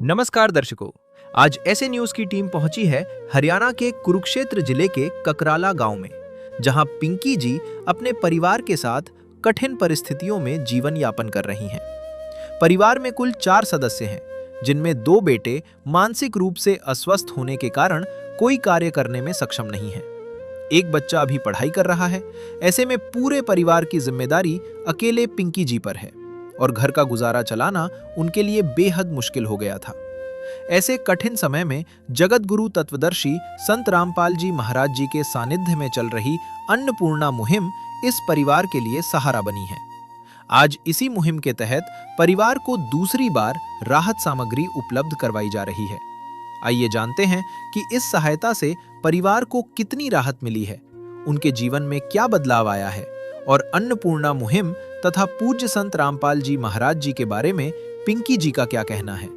नमस्कार दर्शकों, आज ऐसे न्यूज की टीम पहुंची है हरियाणा के कुरुक्षेत्र जिले के ककराला गांव में, जहां पिंकी जी अपने परिवार के साथ कठिन परिस्थितियों में जीवन यापन कर रही हैं। परिवार में कुल 4 सदस्य हैं, जिनमें 2 बेटे मानसिक रूप से अस्वस्थ होने के कारण कोई कार्य करने में सक्षम नहीं है। एक बच्चा अभी पढ़ाई कर रहा है। ऐसे में पूरे परिवार की जिम्मेदारी अकेले पिंकी जी पर है और घर का गुजारा चलाना उनके लिए बेहद मुश्किल हो गया था। ऐसे कठिन समय में जगत गुरु तत्वदर्शी संत रामपाल जी महाराज जी के सानिध्य में चल रही अन्नपूर्णा मुहिम इस परिवार के लिए सहारा बनी है। आज इसी मुहिम के तहत परिवार को दूसरी बार राहत सामग्री उपलब्ध करवाई जा रही है। आइए जानते हैं कि इस सहायता से परिवार को कितनी राहत मिली है, उनके जीवन में क्या बदलाव आया है और अन्नपूर्णा मुहिम तथा पूज्य संत रामपाल जी महाराज जी के बारे में पिंकी जी का क्या कहना है।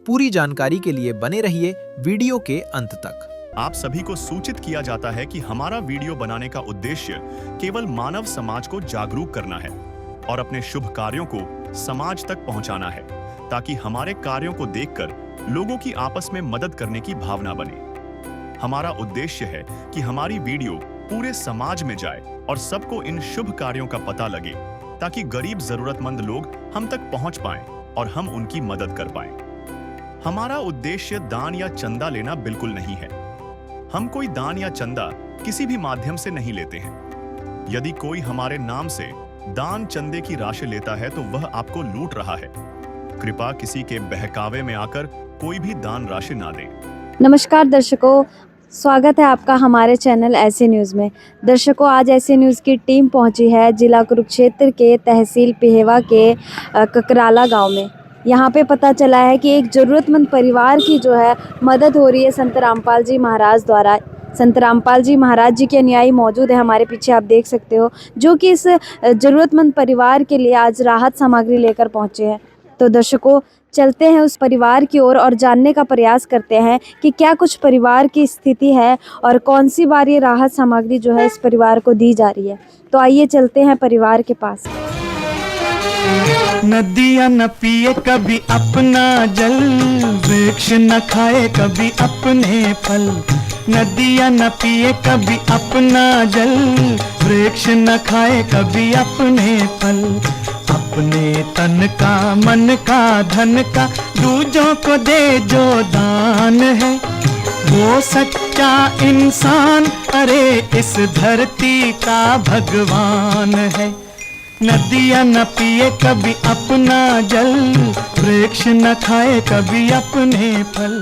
पूरी जानकारी के लिए बने रहिए वीडियो के अंत तक। आप सभी को सूचित किया जाता है कि हमारा वीडियो बनाने का उद्देश्य केवल मानव समाज को जागरूक करना है और अपने शुभ कार्यों को समाज तक पहुंचाना है, ताकि हमारे कार्यों को देखकर लोगों की आपस में मदद करने की भावना बने। हमारा उद्देश्य है कि हमारी वीडियो पूरे समाज में जाए और सबको इन शुभ कार्यों का पता लगे, ताकि गरीब जरूरतमंद लोग हम तक पहुंच पाएं और हम उनकी मदद कर पाएं। हमारा उद्देश्य दान या चंदा लेना बिल्कुल नहीं है। हम कोई दान या चंदा किसी भी माध्यम से नहीं लेते हैं। यदि कोई हमारे नाम से दान चंदे की राशि लेता है तो वह आपको लूट रहा है। कृपया किसी के बहकावे में आकर कोई भी दान राशि ना दें। नमस्कार दर्शकों, स्वागत है आपका हमारे चैनल ऐसे न्यूज़ में। दर्शकों, आज ऐसे न्यूज़ की टीम पहुंची है जिला कुरुक्षेत्र के तहसील पिहेवा के ककराला गांव में। यहां पे पता चला है कि एक ज़रूरतमंद परिवार की जो है मदद हो रही है संत रामपाल जी महाराज द्वारा। संत रामपाल जी महाराज जी के अनुयायी मौजूद है हमारे पीछे, आप देख सकते हो, जो कि इस ज़रूरतमंद परिवार के लिए आज राहत सामग्री लेकर पहुँचे हैं। तो दर्शकों, चलते हैं उस परिवार की ओर और जानने का प्रयास करते हैं कि क्या कुछ परिवार की स्थिति है और कौन सी बार ये राहत सामग्री जो है इस परिवार को दी जा रही है। तो आइए चलते हैं परिवार के पास। नदियाँ न पिए कभी अपना जल, वृक्ष न खाए कभी अपने फल। नदियाँ न पिए कभी अपना जल, वृक्ष न खाए कभी अपने फल। अपने तन का, मन का, धन का दूजों को दे जो दान है, वो सच्चा इंसान, अरे इस धरती का भगवान है। नदियाँ न पिए कभी अपना जल, वृक्ष न खाए कभी अपने फल।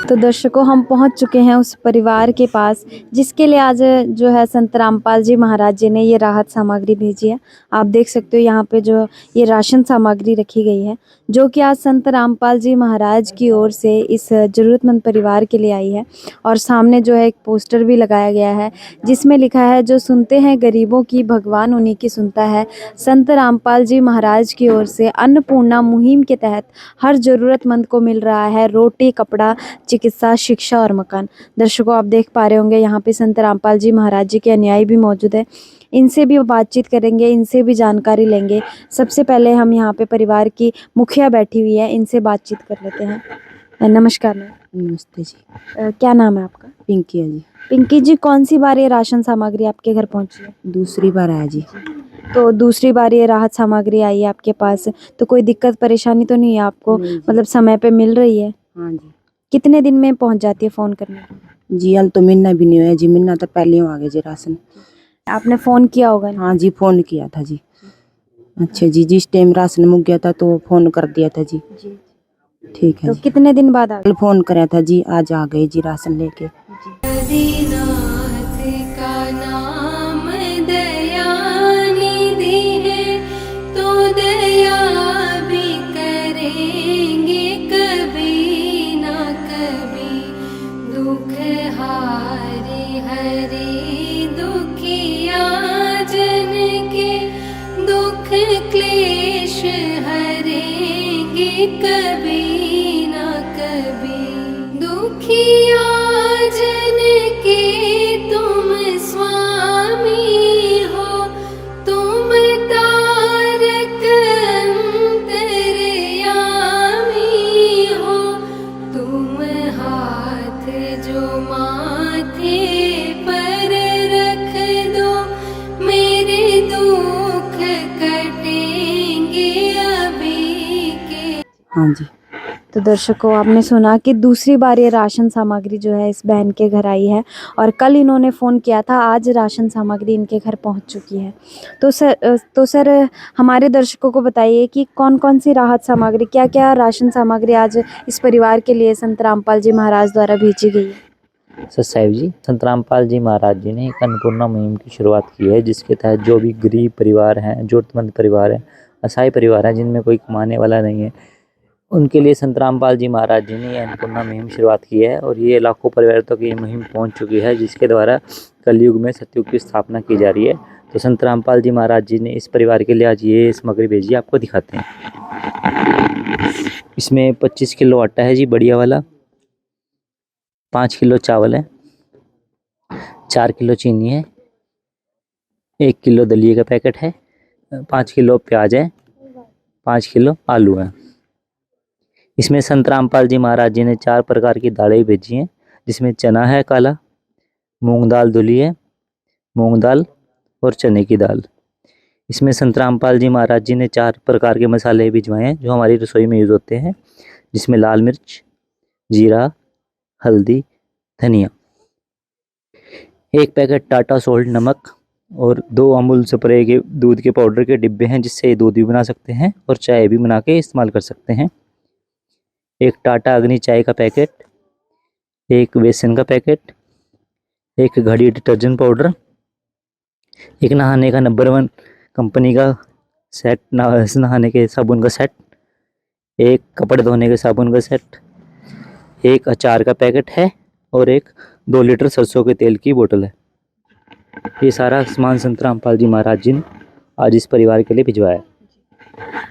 तो दर्शकों, हम पहुंच चुके हैं उस परिवार के पास जिसके लिए आज जो है संत रामपाल जी महाराज जी ने ये राहत सामग्री भेजी है। आप देख सकते हो यहाँ पे जो ये राशन सामग्री रखी गई है, जो कि आज संत रामपाल जी महाराज की ओर से इस ज़रूरतमंद परिवार के लिए आई है। और सामने जो है एक पोस्टर भी लगाया गया है जिसमें लिखा है, जो सुनते हैं गरीबों की भगवान उन्हीं की सुनता है। संत रामपाल जी महाराज की ओर से अन्नपूर्णा मुहिम के तहत हर ज़रूरतमंद को मिल रहा है रोटी, कपड़ा, चिकित्सा, शिक्षा और मकान। दर्शकों, आप देख पा रहे होंगे यहाँ पे संत रामपाल जी महाराज जी के अनुयायी भी मौजूद है। इनसे भी बातचीत करेंगे, इनसे भी जानकारी लेंगे। सबसे पहले हम यहाँ पे परिवार की मुखिया बैठी हुई है, इनसे बातचीत कर लेते हैं। नमस्कार मैम। नमस्ते जी। क्या नाम है आपका? पिंकी है जी। पिंकी जी, कौन सी बार ये राशन सामग्री आपके घर पहुँची है? दूसरी बार आया जी। तो दूसरी बार ये राहत सामग्री आई है आपके पास, तो कोई दिक्कत परेशानी तो नहीं है आपको? मतलब समय पे मिल रही है? हाँ जी। कितने दिन में पहुंच जाती है फ़ोन करने पर? जी हाल तो महीना भी नहीं हुआ जी, महीना तो पहले ही आ गया जी राशन। आपने फ़ोन किया होगा ना? हाँ जी, फ़ोन किया था जी। अच्छा जी, जिस टाइम राशन मुक गया था तो फ़ोन कर दिया था जी। ठीक है तो जी। कितने दिन बाद आ कल फ़ोन कराया था जी, आज आ गए जी राशन लेके। क्लेश हरेंगे कभी ना कभी, दुखिया जन के तुम स्वामी हो, तुम तारक अंतर्यामी हो। तो दर्शकों, आपने सुना कि दूसरी बार ये राशन सामग्री जो है इस बहन के घर आई है और कल इन्होंने फ़ोन किया था, आज राशन सामग्री इनके घर पहुंच चुकी है। तो सर हमारे दर्शकों को बताइए कि कौन-कौन सी राहत सामग्री, क्या-क्या राशन सामग्री आज इस परिवार के लिए संत रामपाल जी महाराज द्वारा भेजी गई है? सर साहिब जी, संत रामपाल जी महाराज जी ने एक अन्नपूर्णा मुहिम की शुरुआत की है, जिसके तहत जो भी गरीब परिवार हैं, ज़रूरतमंद परिवार हैं, असहाय परिवार हैं, जिनमें कोई कमाने वाला नहीं है, उनके लिए संत रामपाल जी महाराज जी ने ये अन्नपूर्णा मुहिम शुरुआत की है और ये लाखों परिवारों तक ये मुहिम पहुंच चुकी है, जिसके द्वारा कलयुग में सतयुग की स्थापना की जा रही है। तो संत रामपाल जी महाराज जी ने इस परिवार के लिए आज ये सामग्री भेजी है, आपको दिखाते हैं। इसमें 25 किलो आटा है जी, बढ़िया वाला, 5 किलो चावल है, 4 किलो चीनी है, 1 किलो दलिए का पैकेट है, 5 किलो प्याज है, 5 किलो आलू है। इसमें संत रामपाल जी महाराज जी ने 4 प्रकार की दालें भेजी हैं, जिसमें चना है काला, मूंग दाल धुली है, मूंग दाल और चने की दाल। इसमें संत रामपाल जी महाराज जी ने 4 प्रकार के मसाले भिजवाए हैं, जो हमारी रसोई में यूज़ होते हैं, जिसमें लाल मिर्च, जीरा, हल्दी, धनिया, 1 पैकेट टाटा सोल्ट नमक और 2 अमूल स्प्रे के दूध के पाउडर के डिब्बे हैं, जिससे दूध भी बना सकते हैं और चाय भी बना के इस्तेमाल कर सकते हैं। 1 टाटा अग्नि चाय का पैकेट, 1 बेसन का पैकेट, 1 घड़ी डिटर्जेंट पाउडर, 1 नहाने का नंबर 1 कंपनी का सेट, नहाने के साबुन का सेट, 1 कपड़े धोने के साबुन का सेट, 1 अचार का पैकेट है और 1 2 लीटर सरसों के तेल की बोतल है। ये सारा सामान संत रामपाल जी महाराज जी ने आज इस परिवार के लिए भिजवाया है।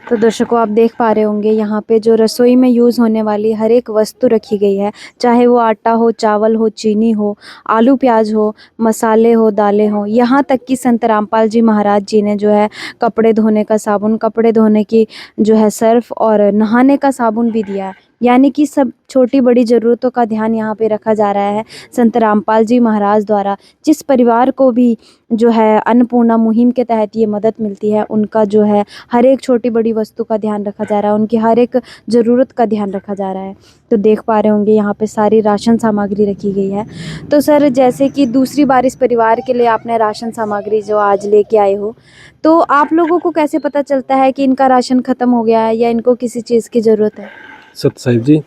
तो दर्शकों, आप देख पा रहे होंगे यहाँ पे जो रसोई में यूज़ होने वाली हर एक वस्तु रखी गई है, चाहे वो आटा हो, चावल हो, चीनी हो, आलू प्याज हो, मसाले हो, दालें हो, यहाँ तक कि संत रामपाल जी महाराज जी ने जो है कपड़े धोने का साबुन, कपड़े धोने की जो है सर्फ और नहाने का साबुन भी दिया है। यानी कि सब छोटी बड़ी ज़रूरतों का ध्यान यहाँ पे रखा जा रहा है संत रामपाल जी महाराज द्वारा। जिस परिवार को भी जो है अन्नपूर्णा मुहिम के तहत ये मदद मिलती है, उनका जो है हर एक छोटी बड़ी वस्तु का ध्यान रखा जा रहा है, उनकी हर एक ज़रूरत का ध्यान रखा जा रहा है। तो देख पा रहे होंगे यहाँ पे सारी राशन सामग्री रखी गई है। तो सर, जैसे कि दूसरी बार इस परिवार के लिए आपने राशन सामग्री जो आज लेके आए हो, तो आप लोगों को कैसे पता चलता है कि इनका राशन ख़त्म हो गया है या इनको किसी चीज़ की ज़रूरत है? सत साहिब जी,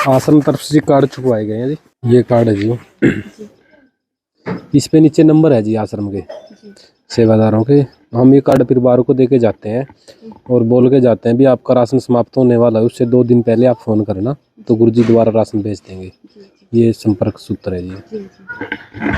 आश्रम तरफ से कार्ड छुपवाए गए हैं जी। ये कार्ड है जी, इस पे नीचे नंबर है जी आश्रम के सेवादारों के। हम ये कार्ड परिवारों को देके जाते हैं और बोल के जाते हैं भी आपका राशन समाप्त होने वाला है, उससे 2 दिन पहले आप फ़ोन करना, तो गुरुजी दोबारा राशन भेज देंगे। ये संपर्क सूत्र है जी।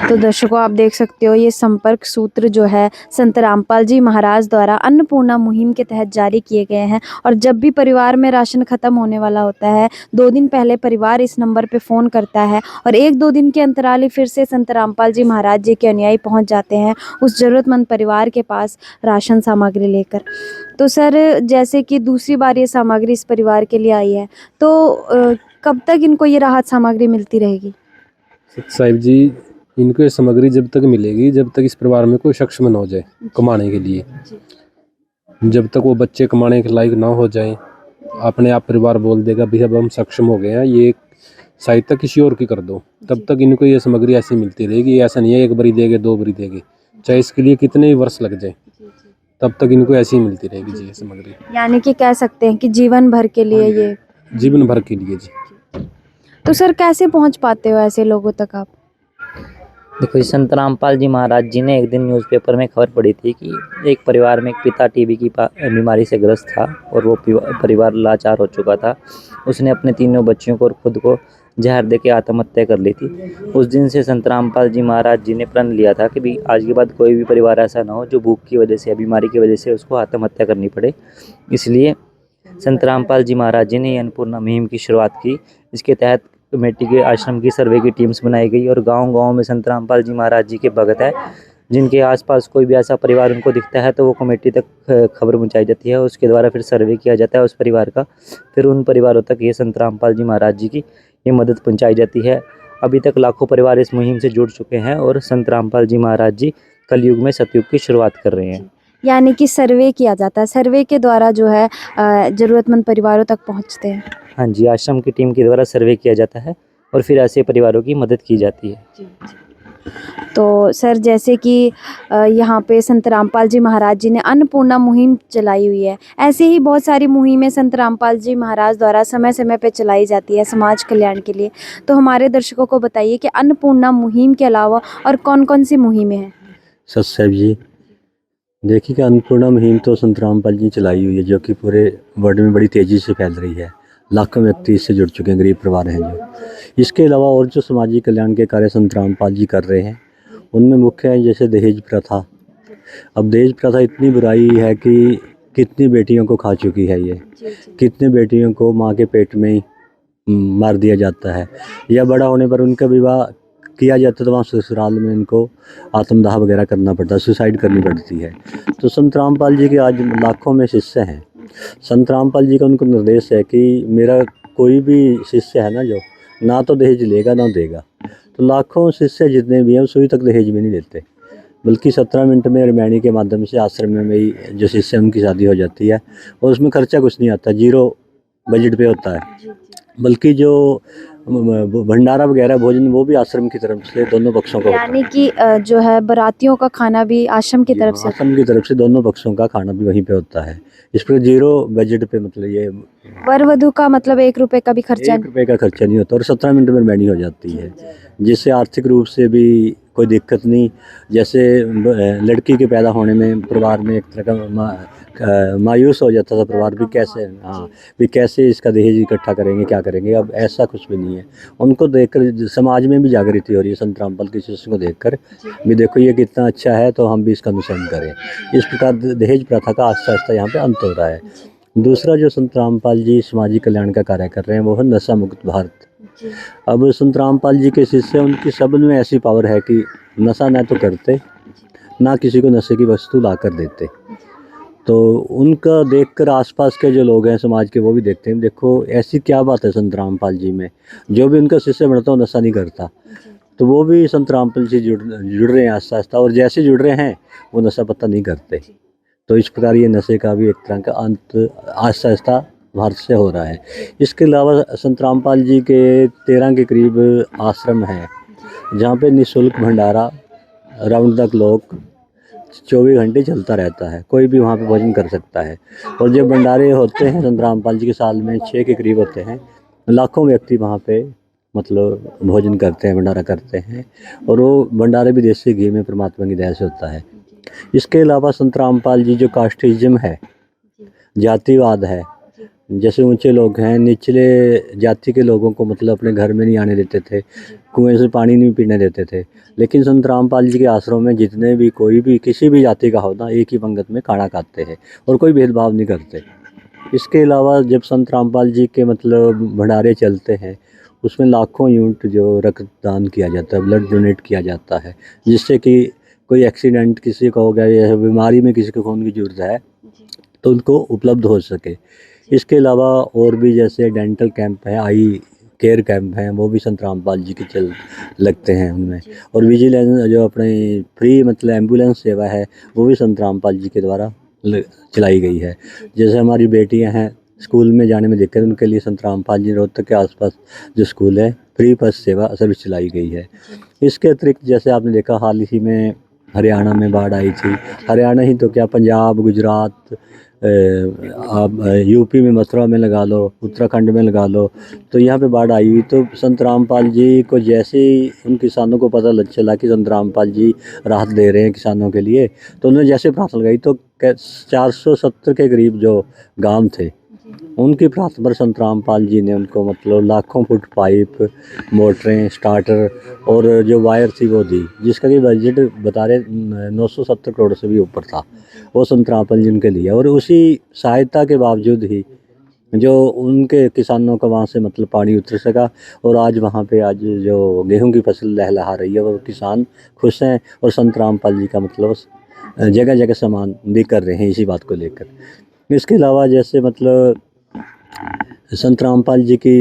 तो दर्शकों, आप देख सकते हो ये संपर्क सूत्र जो है संत रामपाल जी महाराज द्वारा अन्नपूर्णा मुहिम के तहत जारी किए गए हैं। और जब भी परिवार में राशन ख़त्म होने वाला होता है, 2 दिन पहले परिवार इस नंबर पे फ़ोन करता है और 1-2 दिन के अंतराल ही फिर से संत रामपाल जी महाराज जी के अनुयायी पहुँच जाते हैं उस ज़रूरतमंद परिवार के पास राशन सामग्री लेकर। तो सर, जैसे कि दूसरी बार ये सामग्री इस परिवार के लिए आई है, तो कब तक इनको ये राहत सामग्री मिलती रहेगी? सत साहिब जी, इनको ये सामग्री जब तक मिलेगी जब तक इस परिवार में कोई सक्षम न हो जाए कमाने के लिए। जब तक वो बच्चे कमाने के लायक ना हो जाए, अपने आप परिवार बोल देगा भी अब हम सक्षम हो गए हैं, ये सहायता किसी और की कर दो, तब तक इनको ये सामग्री ऐसी मिलती रहेगी। ऐसा नहीं है 1 बारी देंगे 2 बारी देंगे, चाहे इसके लिए कितने ही वर्ष लग जाए, तब तक इनको ऐसी ही मिलती रहेगी जी ये सामग्री। यानी कि कह सकते हैं कि जीवन भर के लिए ये, जीवन भर के लिए जी। तो सर कैसे पहुंच पाते हो ऐसे लोगों तक आप? देखो, संत रामपाल जी महाराज जी ने एक दिन न्यूज़पेपर में खबर पड़ी थी कि एक परिवार में एक पिता टीबी की बीमारी से ग्रस्त था और वो परिवार लाचार हो चुका था। उसने अपने 3 बच्चियों को और खुद को जहर दे के आत्महत्या कर ली थी। उस दिन से संत रामपाल जी महाराज जी ने प्रण लिया था कि भी आज के बाद कोई भी परिवार ऐसा ना हो जो भूख की वजह से या बीमारी की वजह से उसको आत्महत्या करनी पड़े। इसलिए संत रामपाल जी महाराज जी ने अन्नपूर्णा मुहिम की शुरुआत की। इसके तहत कमेटी के आश्रम की सर्वे की टीम्स बनाई गई और गांव-गांव में संत रामपाल जी महाराज जी के भगत है, जिनके आसपास कोई भी ऐसा परिवार उनको दिखता है तो वो कमेटी तक खबर पहुंचाई जाती है। उसके द्वारा फिर सर्वे किया जाता है उस परिवार का, फिर उन परिवारों तक ये संत रामपाल जी महाराज जी की ये मदद पहुँचाई जाती है। अभी तक लाखों परिवार इस मुहिम से जुड़ चुके हैं और संत रामपाल जी महाराज जी कलयुग में सतयुग की शुरुआत कर रहे हैं। यानी कि सर्वे किया जाता है, सर्वे के द्वारा जो है ज़रूरतमंद परिवारों तक पहुंचते हैं। हाँ जी, आश्रम की टीम के द्वारा सर्वे किया जाता है और फिर ऐसे परिवारों की मदद की जाती है। तो सर जैसे कि यहाँ पे संत रामपाल जी महाराज जी ने अन्नपूर्णा मुहिम चलाई हुई है, ऐसे ही बहुत सारी मुहिमें संत रामपाल जी महाराज द्वारा समय समय पे चलाई जाती है समाज कल्याण के लिए। तो हमारे दर्शकों को बताइए कि अन्नपूर्णा मुहिम के अलावा और कौन कौन सी मुहिमें हैं। सत साहब जी, देखिए कि अन्नपूर्णा मुहिम तो संत रामपाल जी ने चलाई हुई है, जो कि पूरे वर्ल्ड में बड़ी तेज़ी से फैल रही है। लाखों व्यक्ति इससे जुड़ चुके हैं, गरीब परिवार हैं जो। इसके अलावा और जो सामाजिक कल्याण के कार्य संत रामपाल जी कर रहे हैं, उनमें मुख्य है जैसे दहेज प्रथा। अब दहेज प्रथा इतनी बुराई है कि कितनी बेटियों को खा चुकी है ये, कितने बेटियों को माँ के पेट में ही मार दिया जाता है, या बड़ा होने पर उनका विवाह किया जाता है तो वहाँ ससुराल में इनको आत्मदाह वगैरह करना पड़ता है, सुसाइड करनी पड़ती है। तो संत रामपाल जी के आज लाखों में शिष्य हैं। संत रामपाल जी का उनको निर्देश है कि मेरा कोई भी शिष्य है ना, जो ना तो दहेज लेगा ना देगा। तो लाखों शिष्य जितने भी हैं सुई तक दहेज में नहीं देते, बल्कि 17 मिनट में रामायणी के माध्यम से आश्रम में ही जो शिष्य है उनकी शादी हो जाती है, और उसमें खर्चा कुछ नहीं आता, 0 बजट पे होता है। बल्कि जो भंडारा वगैरह भोजन वो भी आश्रम की तरफ से दोनों पक्षों का होता है। यानी कि जो है बारातियों का खाना भी आश्रम की तरफ से। आश्रम की तरफ से दोनों पक्षों का खाना भी वहीं पे होता है। इस पर 0 बजट पे, मतलब ये वर वधु का मतलब 1 रुपए का भी खर्चा 1 रुपये का खर्चा नहीं होता, और 17 मिनट में रामायणी हो जाती है, जिससे आर्थिक रूप से भी कोई दिक्कत नहीं। जैसे लड़की के पैदा होने में परिवार में एक तरह का मायूस हो जाता था परिवार भी, कैसे भी कैसे इसका दहेज इकट्ठा करेंगे, क्या करेंगे। अब ऐसा कुछ भी नहीं है। उनको देखकर समाज में भी जागृति हो रही है, संत रामपाल के शिष्य को देखकर भी, देखो ये कितना अच्छा है तो हम भी इसका अनुसरण करें। इस प्रकार दहेज प्रथा का आस्ता आस्ता यहाँ पे अंत हो रहा है। दूसरा जो संत रामपाल जी सामाजिक कल्याण का कार्य कर रहे हैं वो है नशा मुक्त भारत। अब संत रामपाल जी के शिष्य, उनकी सब में ऐसी पावर है कि नशा ना तो करते, ना किसी को नशे की वस्तु ला कर देते। तो उनका देखकर आसपास के जो लोग हैं समाज के, वो भी देखते हैं, देखो ऐसी क्या बात है संत रामपाल जी में, जो भी उनका शिष्य बनता है वो नशा नहीं करता। तो वो भी संत रामपाल जी जुड़ रहे हैं आस्ता आस्ता, और जैसे जुड़ रहे हैं वो नशा पत्ता नहीं करते। तो इस प्रकार ये नशे का भी एक तरह का अंत आस्ता आस्ता भारत से हो रहा है। इसके अलावा संत रामपाल जी के 13 के करीब आश्रम हैं, जहाँ पे निःशुल्क भंडारा राउंड द क्लॉक 24 घंटे चलता रहता है, कोई भी वहाँ पे भोजन कर सकता है। और जब भंडारे होते हैं संत रामपाल जी के साल में 6 के करीब होते हैं, लाखों व्यक्ति वहाँ पे मतलब भोजन करते हैं, भंडारा करते हैं, और वो भंडारे भी देसी घी में परमात्मा की दया से होता है। इसके अलावा संत रामपाल जी जो कास्टिज्म है, जातिवाद है, जैसे ऊंचे लोग हैं निचले जाति के लोगों को मतलब अपने घर में नहीं आने देते थे, कुएं से पानी नहीं पीने देते थे। लेकिन संत रामपाल जी के आश्रम में जितने भी कोई भी किसी भी जाति का हो ना, एक ही पंगत में खाना खाते हैं और कोई भेदभाव नहीं करते। इसके अलावा जब संत रामपाल जी के मतलब भंडारे चलते हैं, उसमें लाखों यूनिट जो रक्तदान किया जाता है, ब्लड डोनेट किया जाता है, जिससे कि कोई एक्सीडेंट किसी का हो गया या बीमारी में किसी को खून की जरूरत है तो उनको उपलब्ध हो सके। इसके अलावा और भी जैसे डेंटल कैंप है, आई केयर कैंप हैं, वो भी संत रामपाल जी के लगते हैं उनमें। और विजिलेंस जो अपनी फ्री मतलब एम्बुलेंस सेवा है, वो भी संत रामपाल जी के द्वारा चलाई गई है। जैसे हमारी बेटियां हैं स्कूल में जाने में दिक्कत, उनके लिए संत रामपाल जी रोहतक के आसपास जो स्कूल है फ्री बस सेवा सर्विस चलाई गई है। इसके अतिरिक्त जैसे आपने देखा हाल ही में हरियाणा में बाढ़ आई थी, हरियाणा ही तो क्या पंजाब, गुजरात, आप यूपी में मथुरा में लगा लो, उत्तराखंड में लगा लो, तो यहाँ पे बाढ़ आई हुई। तो संत रामपाल जी को जैसे ही उन किसानों को पता चला कि संत रामपाल जी राहत दे रहे हैं किसानों के लिए, तो उन्होंने जैसे प्रार्थना लगाई तो 470 के करीब जो गांव थे उनकी प्रार्थना पर संत रामपाल जी ने उनको मतलब लाखों फुट पाइप, मोटरें, स्टार्टर और जो वायर थी वो दी, जिसका कि बजट बता रहे 970 करोड़ से भी ऊपर था, वो संत रामपाल जी उनके लिए। और उसी सहायता के बावजूद ही जो उनके किसानों का वहाँ से मतलब पानी उतर सका, और आज वहाँ पे आज जो गेहूं की फसल लहलहा रही है, वो किसान खुश हैं, और संत रामपाल जी का मतलब जगह जगह सम्मान भी कर रहे हैं इसी बात को लेकर। इसके अलावा जैसे मतलब संत रामपाल जी की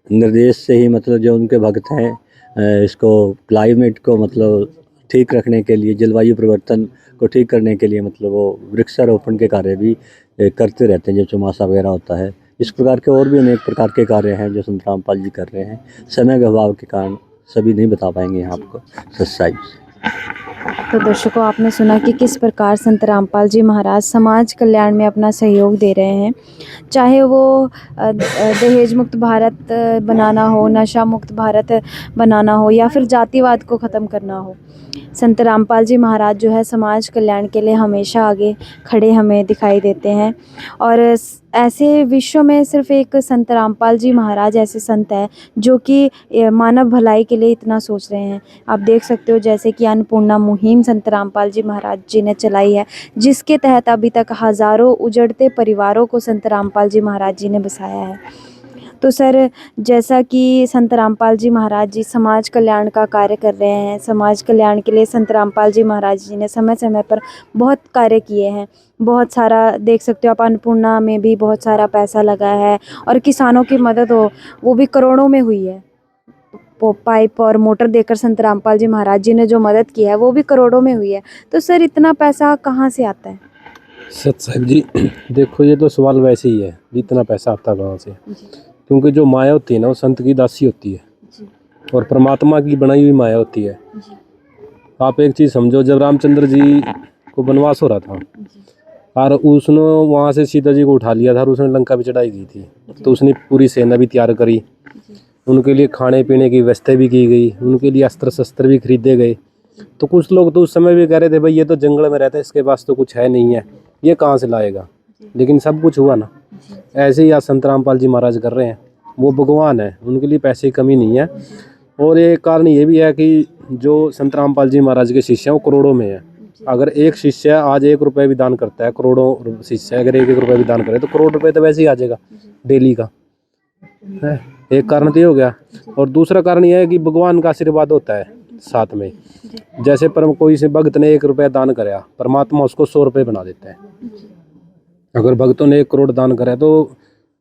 निर्देश से ही मतलब जो उनके भक्त हैं इसको क्लाइमेट को मतलब ठीक रखने के लिए, जलवायु परिवर्तन को ठीक करने के लिए मतलब वो वृक्षारोपण के कार्य भी करते रहते हैं, जब चौमासा वगैरह होता है। इस प्रकार के और भी अनेक प्रकार के कार्य हैं जो संत रामपाल जी कर रहे हैं। समय के अभाव के कारण सभी नहीं बता पाएंगे यहाँ आपको सच्चाई। तो दर्शकों, आपने सुना कि किस प्रकार संत रामपाल जी महाराज समाज कल्याण में अपना सहयोग दे रहे हैं, चाहे वो दहेज मुक्त भारत बनाना हो, नशा मुक्त भारत बनाना हो, या फिर जातिवाद को ख़त्म करना हो। संत रामपाल जी महाराज जो है समाज कल्याण के लिए हमेशा आगे खड़े हमें दिखाई देते हैं। और ऐसे विश्व में सिर्फ एक संत रामपाल जी महाराज ऐसे संत हैं जो कि मानव भलाई के लिए इतना सोच रहे हैं। आप देख सकते हो जैसे कि अन्नपूर्णा मुहिम संत रामपाल जी महाराज जी ने चलाई है, जिसके तहत अभी तक हज़ारों उजड़ते परिवारों को संत रामपाल जी महाराज जी ने बसाया है। तो सर, जैसा कि संत रामपाल जी महाराज जी समाज कल्याण का कार्य कर रहे हैं, समाज कल्याण के लिए संत रामपाल जी महाराज जी ने समय समय पर बहुत कार्य किए हैं। बहुत सारा देख सकते हो आप, अन्नपूर्णा में भी बहुत सारा पैसा लगा है, और किसानों की मदद हो वो भी करोड़ों में हुई है। पाइप और मोटर देकर संत रामपाल जी महाराज जी ने जो मदद की है वो भी करोड़ों में हुई है। तो सर, इतना पैसा कहाँ से आता है? सत साहब जी, देखो ये तो सवाल वैसे ही है, जितना पैसा आता कहाँ से। क्योंकि जो माया होती है ना, वो संत की दासी होती है और परमात्मा की बनाई हुई माया होती है। आप एक चीज़ समझो, जब रामचंद्र जी को वनवास हो रहा था और उसने वहाँ से सीता जी को उठा लिया था और उसने लंका भी चढ़ाई की थी, तो उसने पूरी सेना भी तैयार करी, उनके लिए खाने पीने की व्यवस्था भी की गई, उनके लिए अस्त्र शस्त्र भी खरीदे गए। तो कुछ लोग तो उस समय भी कह रहे थे भाई ये तो जंगल में रहता है, इसके पास तो कुछ है नहीं है, ये कहाँ से लाएगा। लेकिन सब कुछ हुआ ना। ऐसे ही आज संत रामपाल जी महाराज कर रहे हैं, वो भगवान है, उनके लिए पैसे की कमी नहीं है। और एक कारण ये भी है कि जो संत रामपाल जी महाराज के शिष्य हैं वो करोड़ों में है। अगर एक शिष्य आज 1 रुपये भी दान करता है, करोड़ों शिष्य अगर 1-1 रुपये भी दान करे तो करोड़ रुपये तो वैसे ही आ जाएगा डेली का है। एक कारण तो ये हो गया। और दूसरा कारण यह है कि भगवान का आशीर्वाद होता है साथ में। जैसे परम कोई से भक्त ने 1 रुपया दान कराया, परमात्मा उसको 100 रुपये बना देता है। अगर भक्तों ने 1 करोड़ दान करा तो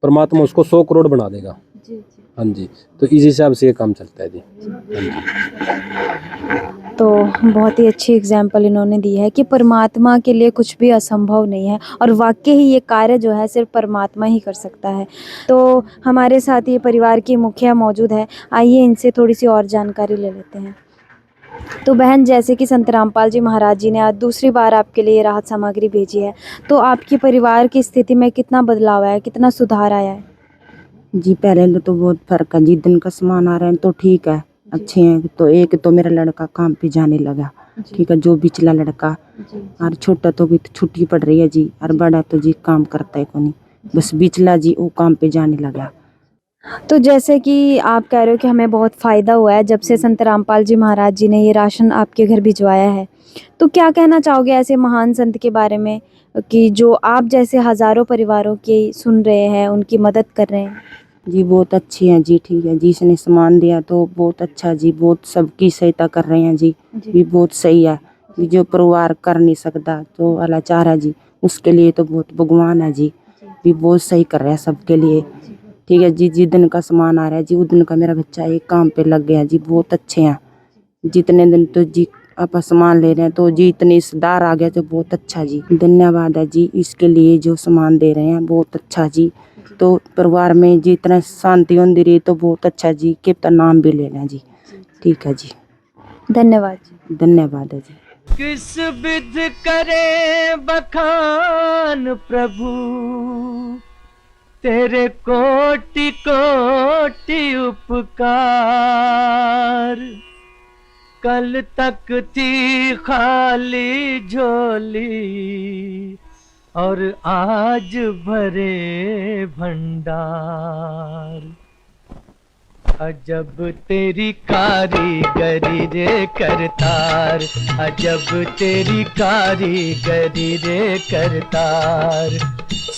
परमात्मा उसको 100 करोड़ बना देगा। हाँ जी, तो इस हिसाब से ये काम चलता है जी। हाँ जी। तो बहुत ही अच्छी एग्जाम्पल इन्होंने दी है कि परमात्मा के लिए कुछ भी असंभव नहीं है, और वाकई ही ये कार्य जो है सिर्फ परमात्मा ही कर सकता है। तो हमारे साथ ये परिवार की मुखिया मौजूद है, आइए इनसे थोड़ी सी और जानकारी ले लेते हैं। तो बहन, जैसे कि संत रामपाल जी महाराज जी ने आज दूसरी बार आपके लिए राहत सामग्री भेजी है, तो आपके परिवार की स्थिति में कितना बदलाव आया है, कितना सुधार आया है? जी पहले तो बहुत फर्क है जी, दिन का सामान आ रहे हैं तो ठीक है, अच्छे हैं। तो एक तो मेरा लड़का काम पे जाने लगा, ठीक है, जो बिचला लड़का, और छोटा तो भी छुट्टी पड़ रही है जी, और बड़ा तो जी काम करता है को नहीं, बस बिचला जी वो काम पे जाने लगा। तो जैसे कि आप कह रहे हो कि हमें बहुत फ़ायदा हुआ है जब से संत रामपाल जी महाराज जी ने ये राशन आपके घर भिजवाया है, तो क्या कहना चाहोगे ऐसे महान संत के बारे में कि जो आप जैसे हज़ारों परिवारों की सुन रहे हैं, उनकी मदद कर रहे हैं? जी बहुत अच्छी हैं जी, ठीक है जी, इसने सामान दिया तो बहुत अच्छा जी, बहुत सबकी सहायता कर रहे हैं जी, भी बहुत सही है। जो परिवार कर नहीं सकता तो अल्लाह चाह रहा जी, उसके लिए तो बहुत भगवान है जी, भी बहुत सही कर रहा है सबके लिए, ठीक है जी। जिस दिन का सामान आ रहा है जी, उस दिन का मेरा बच्चा एक काम पे लग गया जी, बहुत अच्छे हैं। जितने दिन तो जी आप सामान ले रहे हैं तो जी इतने सुधार आ गया तो बहुत अच्छा जी, धन्यवाद है जी इसके लिए जो सामान दे रहे हैं, बहुत अच्छा जी। तो परिवार में जितना शांति होती रही तो बहुत अच्छा जी, के तो नाम भी लेना जी, ठीक है जी, धन्यवाद जी। धन्यवाद है जी। किस विध करे बखान प्रभु, तेरे कोटि कोटि उपकार। कल तक थी खाली झोली और आज भरे भंडार। अजब तेरी कारीगरी रे करतार, अजब तेरी कारीगरी रे करतार।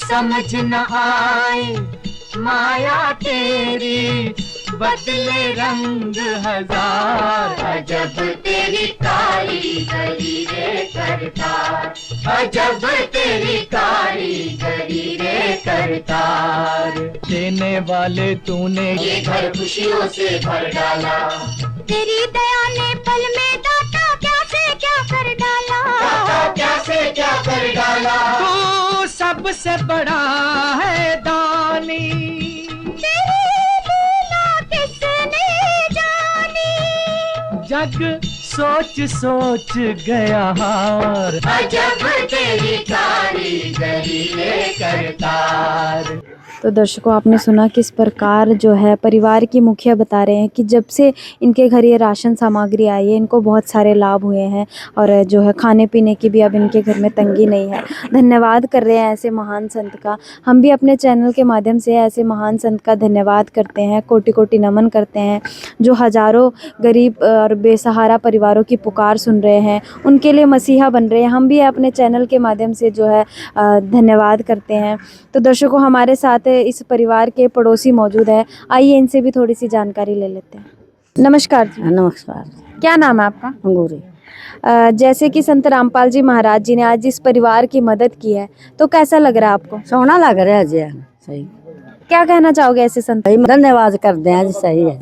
समझ न आए माया तेरी, बदले रंग हजार। अजब तेरी कारीगरी रे करतार, अजब तेरी कारीगरी रे करतार। देने वाले तूने ये घर खुशियों से भर डाला, तेरी दया ने पल में दाता क्या से तू सबसे बड़ा है दानी, जग सोच सोच गया हार, अजब तेरी कारीगरी लेकर तार। तो दर्शकों, आपने सुना किस प्रकार जो है परिवार की मुखिया बता रहे हैं कि जब से इनके घर ये राशन सामग्री आई है इनको बहुत सारे लाभ हुए हैं और जो है खाने पीने की भी अब इनके घर में तंगी नहीं है। धन्यवाद कर रहे हैं ऐसे महान संत का। हम भी अपने चैनल के माध्यम से ऐसे महान संत का धन्यवाद करते हैं, कोटि कोटि नमन करते हैं, जो हज़ारों गरीब और बेसहारा परिवारों की पुकार सुन रहे हैं, उनके लिए मसीहा बन रहे हैं। हम भी अपने चैनल के माध्यम से जो है धन्यवाद करते हैं। तो दर्शकों, हमारे साथ इस परिवार के पड़ोसी मौजूद है, आइए इनसे भी थोड़ी सी जानकारी ले लेते हैं। नमस्कार जी। नमस्कार। क्या नाम है आपका? अंगूरी। जैसे कि संत रामपाल जी महाराज जी ने आज इस परिवार की मदद की है, तो कैसा लग रहा है आपको? सोना लग रहा है जी। सही। क्या कहना चाहोगे ऐसे संत? धन्यवाद करते हैं जी। सही है।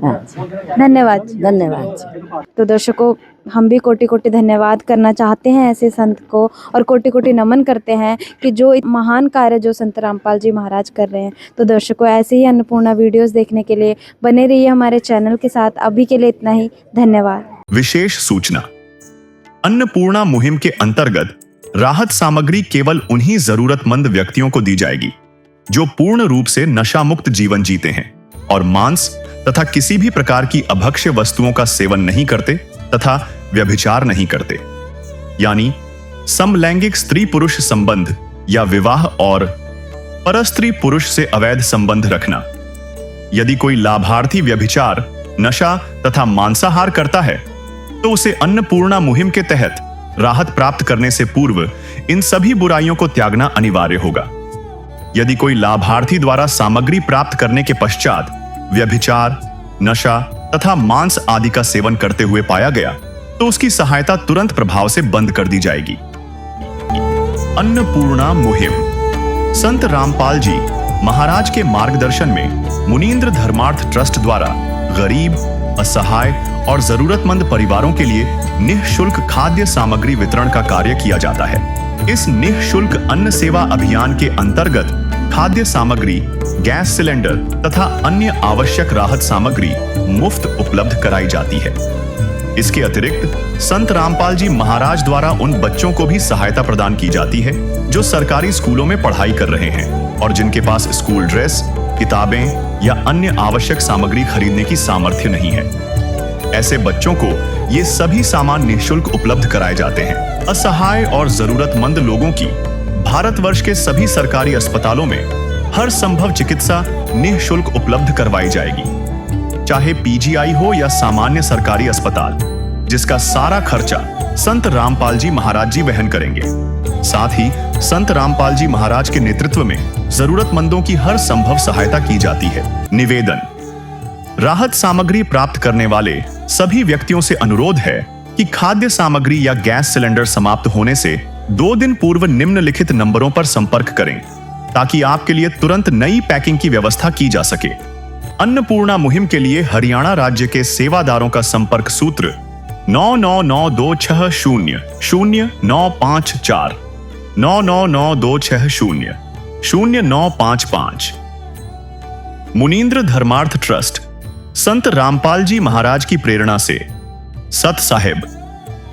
धन्यवाद। धन्यवाद। तो दर्शकों, हम भी कोटि कोटि धन्यवाद करना चाहते हैं ऐसे संत को और कोटि कोटि नमन करते हैं कि जो महान कार्य जो संत रामपाल जी महाराज कर रहे हैं। तो दर्शकों, ऐसे ही अन्नपूर्णा वीडियोस देखने के लिए बने रहिए हमारे चैनल के साथ। अभी के लिए इतना ही, धन्यवाद। विशेष सूचना, अन्नपूर्णा मुहिम के अंतर्गत राहत सामग्री केवल उन्हीं जरूरतमंद व्यक्तियों को दी जाएगी जो पूर्ण रूप से नशा मुक्त जीवन जीते हैं और मांस तथा किसी भी प्रकार की अभक्ष्य वस्तुओं का सेवन नहीं करते तथा व्यभिचार नहीं करते, यानी समलैंगिक स्त्री पुरुष संबंध या विवाह और परस्त्री पुरुष से अवैध संबंध रखना। यदि कोई लाभार्थी व्यभिचार, नशा तथा मांसाहार करता है तो उसे अन्नपूर्णा मुहिम के तहत राहत प्राप्त करने से पूर्व इन सभी बुराइयों को त्यागना अनिवार्य होगा। यदि कोई लाभार्थी द्वारा सामग्री प्राप्त करने के पश्चात व्यभिचार, नशा तथा मांस आदि का सेवन करते हुए पाया गया तो उसकी सहायता तुरंत प्रभाव से बंद कर दी जाएगी। अन्नपूर्णा मुहिम संत रामपाल जी महाराज के मार्गदर्शन में मुनींद्र धर्मार्थ ट्रस्ट द्वारा गरीब, असहाय और जरूरतमंद परिवारों के लिए निःशुल्क खाद्य सामग्री वितरण का कार्य किया जाता है। इस निःशुल्क अन्न सेवा अभियान के अंतर्गत खाद्य सामग्री, गैस सिलेंडर तथा अन्य आवश्यक राहत सामग्री मुफ्त उपलब्ध कराई जाती है। इसके अतिरिक्त संत रामपाल जी महाराज द्वारा उन बच्चों को भी सहायता प्रदान की जाती है जो सरकारी स्कूलों में पढ़ाई कर रहे हैं और जिनके पास स्कूल ड्रेस, किताबें या अन्य आवश्यक सामग्री खरीदने की सामर्थ्य नहीं है। ऐसे बच्चों को ये सभी सामान निःशुल्क उपलब्ध कराए जाते हैं। असहाय और जरूरतमंद लोगों की भारतवर्ष के सभी सरकारी अस्पतालों में हर संभव चिकित्सा निःशुल्क उपलब्ध करवाई जाएगी, चाहे पीजीआई हो या सामान्य सरकारी अस्पताल, जिसका सारा खर्चा संत रामपाल जी महाराज जी वहन करेंगे। साथ ही संत रामपाल जी महाराज के नेतृत्व में जरूरतमंदों की हर संभव सहायता की जाती है। निवेदन, राहत सामग्री प्राप्त करने वाले सभी व्यक्तियों से अनुरोध है कि खाद्य सामग्री या गैस सिलेंडर समाप्त होने से 2 दिन पूर्व निम्नलिखित नंबरों पर संपर्क करें ताकि आपके लिए तुरंत नई पैकिंग की व्यवस्था की जा सके। अन्नपूर्णा मुहिम के लिए हरियाणा राज्य के सेवादारों का संपर्क सूत्र 9992600954 9992600955। मुनींद्र धर्मार्थ ट्रस्ट संत रामपाल जी महाराज की प्रेरणा से सत साहिब